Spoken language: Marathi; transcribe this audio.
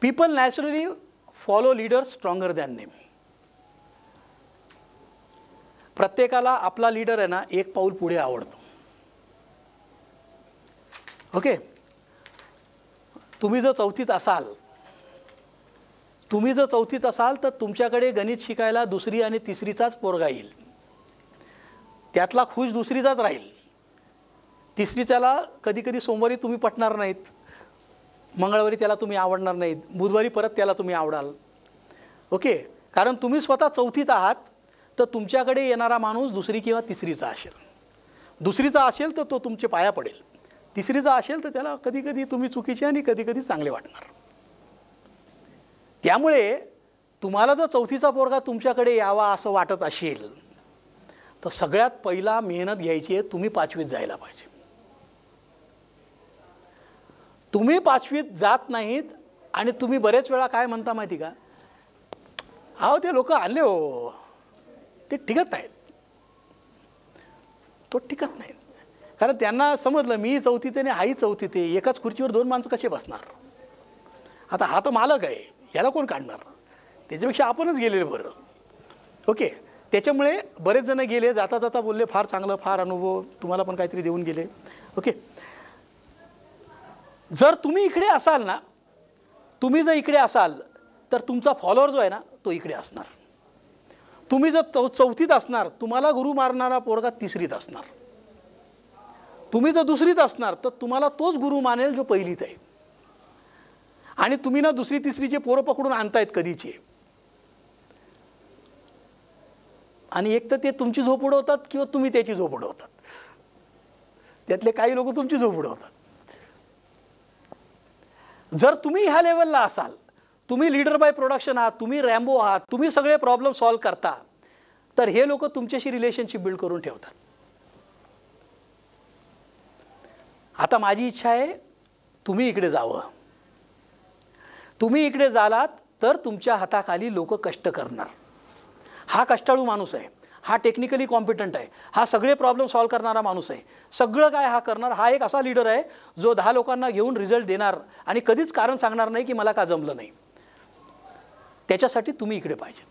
People naturally follow leaders stronger than name. प्रत्येकाला आपला लीडर आहे ना एक पाऊल पुढे आवडतो. ओके, तुम्ही जर चौथीत असाल तर तुमच्याकडे गणित शिकायला दुसरी आणि तिसरीचाच पोरगा येईल. त्यातला खुश दुसरीचाच राहील. तिसरीच्याला कधी कधी सोमवारी तुम्ही पटणार नाहीत, मंगळवारी त्याला तुम्ही आवडणार नाहीत, बुधवारी परत त्याला तुम्ही आवडाल. ओके, कारण तुम्ही स्वतः चौथीत आहात तर तुमच्याकडे येणारा माणूस दुसरी किंवा तिसरीचा असेल. दुसरीचा असेल तर तो तुमचे पाया पडेल. तिसरीचा असेल तर त्याला कधी कधी तुम्ही चुकीचे आणि कधी कधी चांगले वाटणार. त्यामुळे तुम्हाला जर चौथीचा पोरगा तुमच्याकडे यावा असं वाटत असेल तर सगळ्यात पहिला मेहनत घ्यायची आहे, तुम्ही 5वीत जायला पाहिजे. तुम्ही 5वीत जात नाहीत आणि तुम्ही बरेच वेळा काय म्हणता माहिती का, अहो ते लोक आले हो, ते टिकत नाहीत. तो टिकत नाहीत कारण त्यांना समजलं मी चौथीत आहे आणि हाही चौथीत आहे, एकाच खुर्चीवर 2 माणसं कसे बसणार. आता हा तर मालक आहे, याला कोण काढणार, त्याच्यापेक्षा आपणच गेलेलं बरं. ओके, त्याच्यामुळे बरेच जण गेले, जाता जाता बोलले फार चांगलं, फार अनुभव, तुम्हाला पण काहीतरी देऊन गेले. ओके, जर तुम्ही इकडे असाल ना, तुम्ही जर इकडे असाल तर तुमचा फॉलोअर जो आहे ना तो इकडे असणार. तुम्ही जर चौथीत असणार, तुम्हाला गुरु मारणारा पोरगा तिसरीत असणार. तुम्ही जर दुसरीत असणार तर तुम्हाला तोच गुरु मानेल जो पहिलीत आहे. आणि तुम्ही ना दुसरी तिसरीचे पोरं पकडून आणतायत कधीचे, आणि एक तर ते तुमची झोप उडवतात किंवा तुम्ही त्याची झोप उडवतात. त्यातले काही लोक तुमची झोप उडवतात. जर तुम्ही ह्या लेवलला असाल, तुम्ही लीडर बाय प्रोडक्शन आहात, तुम्ही रॅम्बो आहात, तुम्ही सगळे प्रॉब्लेम सॉल्व करता, तर हे लोक तुमच्याशी रिलेशनशिप बिल्ड करून ठेवतात. आता माझी इच्छा आहे तुम्ही इकडे जावं. तुम्ही इकडे जालात तर तुमच्या हाताखाली लोक कष्ट करणार. हा कष्टाळू माणूस आहे, हा टेक्निकली कॉम्पिटंट आहे, हा सगळे प्रॉब्लेम सॉल्व करणारा माणूस आहे, सगळं काय हा करणार. हा एक असा लीडर आहे जो 10 लोकांना घेऊन रिझल्ट देणार आणि कधीच कारण सांगणार नाही की मला का जमलं नाही. त्याच्यासाठी तुम्ही इकडे पाहिजे.